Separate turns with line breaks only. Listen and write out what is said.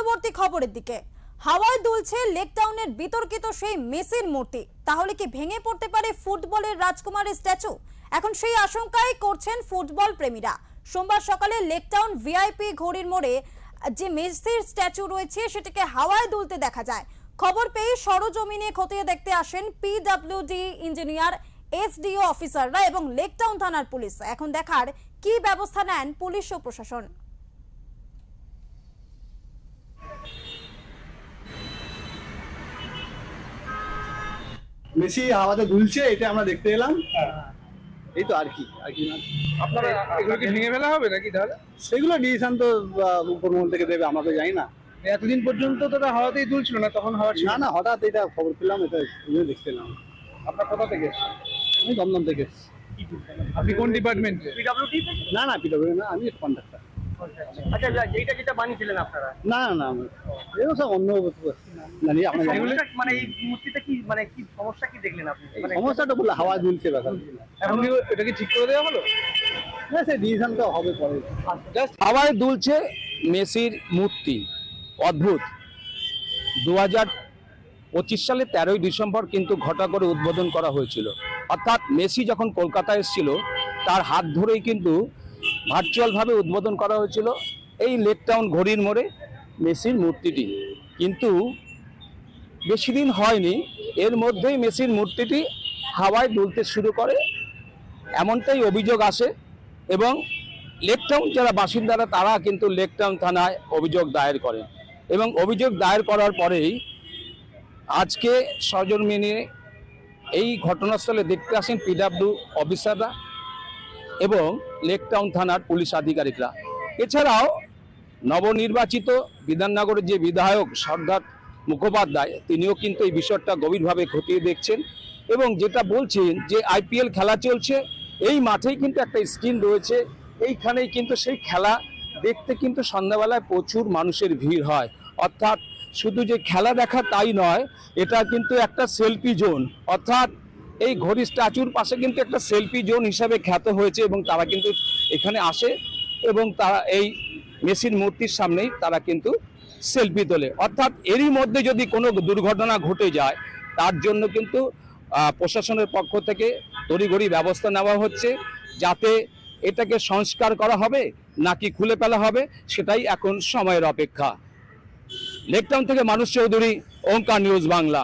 পরবর্তী খবরের দিকে হাওয়ায় দুলছে লেকটাউনের বিতর্কিত সেই মেসির মূর্তি। তাহলে কি ভেঙে পড়তে পারে ফুটবলের রাজকুমারের স্ট্যাচু? এখন সেই আশঙ্কাই করছেন ফুটবল প্রেমীরা। সোমবার সকালে লেকটাউন ভিআইপি ঘড়ির মোড়ে যে মেসির স্ট্যাচু রয়েছে সেটাকে হাওয়ায় দুলতে দেখা যায়। খবর পেয়ে সরজমিনে খতিয়ে দেখতে আসেন পিডব্লিউডি ইঞ্জিনিয়ার, এসডিও অফিসাররা এবং লেকটাউন থানার পুলিশ। এখন দেখার কি ব্যবস্থা নেন পুলিশ ও প্রশাসন।
মেসি হাওয়াতে দুলছে, এটা আমরা দেখতে এলাম। এই তো আর কি না।
আপনারা এগুলো কি ভেঙে ফেলা হবে নাকি তাহলে?
সেগুলো ডিসিশন তো উপরমহল থেকে দেবে, আমরা তো জানি না।
এতদিন পর্যন্ত তো এটা হাওয়াতেই দুলছিল না, তখন হাওয়া ছিল
না, হঠাৎ এটা খবর পেলাম, এটা দেখতে এলাম।
আপনার কোথা থেকে এসেছেন?
আমি দমদম থেকে এসেছি।
আপনি কোন ডিপার্টমেন্টে?
পিডব্লিউডি থেকে?
না পিডব্লিউ না, আমি কন্ট্রাক্টর।
আচ্ছা, যেটা বানিয়েছিলেন আপনারা,
না এগুলো সব অন্য জানি। আপনার
সমস্যা মানে এই মূর্তিটা কি, মানে কি সমস্যা কি দেখলেন আপনি? মানে
সমস্যাটা বললে হাওয়া দুলছে ব্যাপার।
এখন কি এটা কি ঠিক করে দেওয়া হলো?
না, সে ডিসিশন তো হবে পরে।
জাস্ট
হাওয়ায় দুলছে মেসির মূর্তি। অদ্ভুত। 2025 সালে 13ই ডিসেম্বর কিন্তু ঘটা করে উদ্বোধন করা হয়েছিল। অর্থাৎ মেসি যখন কলকাতায় এসেছিল তার হাত ধরেই কিন্তু ভার্চুয়ালভাবে উদ্বোধন করা হয়েছিল এই লেকটাউন ঘড়ির মোড়ে মেসির মূর্তিটি। কিন্তু বেশি দিন হয়নি, এর মধ্যেই মেসির মূর্তিটি হাওয়ায় দুলতে শুরু করে, এমনটাই অভিযোগ আসে। এবং লেকটাউন যারা বাসিন্দারা তারা কিন্তু লেকটাউন থানায় অভিযোগ দায়ের করেন এবং অভিযোগ দায়ের করার পরেই আজকে সরজমিনে এই ঘটনাস্থলে দেখতে আসেন পিডব্লিউ অফিসাররা এবং লেকটাউন থানার পুলিশ আধিকারিকরা। এছাড়াও নবনির্বাচিত বিধাননগরের যে বিধায়ক সর্দার মুখোপাধ্যায়, তিনিও কিন্তু এই বিষয়টা গভীরভাবে খতিয়ে দেখছেন এবং যেটা বলছেন যে আইপিএল খেলা চলছে, এই মাঠেই কিন্তু একটা স্ক্রিন রয়েছে, এইখানেই কিন্তু সেই খেলা দেখতে কিন্তু সন্ধ্যাবেলায় প্রচুর মানুষের ভিড় হয়। অর্থাৎ শুধু যে খেলা দেখা তাই নয়, এটা কিন্তু একটা সেলফি জোন। অর্থাৎ এই ঘড়ি স্ট্যাচুর পাশে কিন্তু একটা সেলফি জোন হিসাবে খ্যাত হয়েছে এবং তারা কিন্তু এখানে আসে এবং তারা এই মেসির মূর্তির সামনেই তারা কিন্তু সেলফি তোলে। অর্থাৎ এরই মধ্যে যদি কোনো দুর্ঘটনা ঘটে যায় তার জন্য কিন্তু প্রশাসনের পক্ষ থেকে তড়িঘড়ি ব্যবস্থা নেওয়া হচ্ছে, যাতে এটাকে সংস্কার করা হবে নাকি খুলে ফেলা হবে সেটাই এখন সময়ের অপেক্ষা। লেকটাউন থেকে মানুষ চৌধুরী, ওঙ্কার নিউজ বাংলা।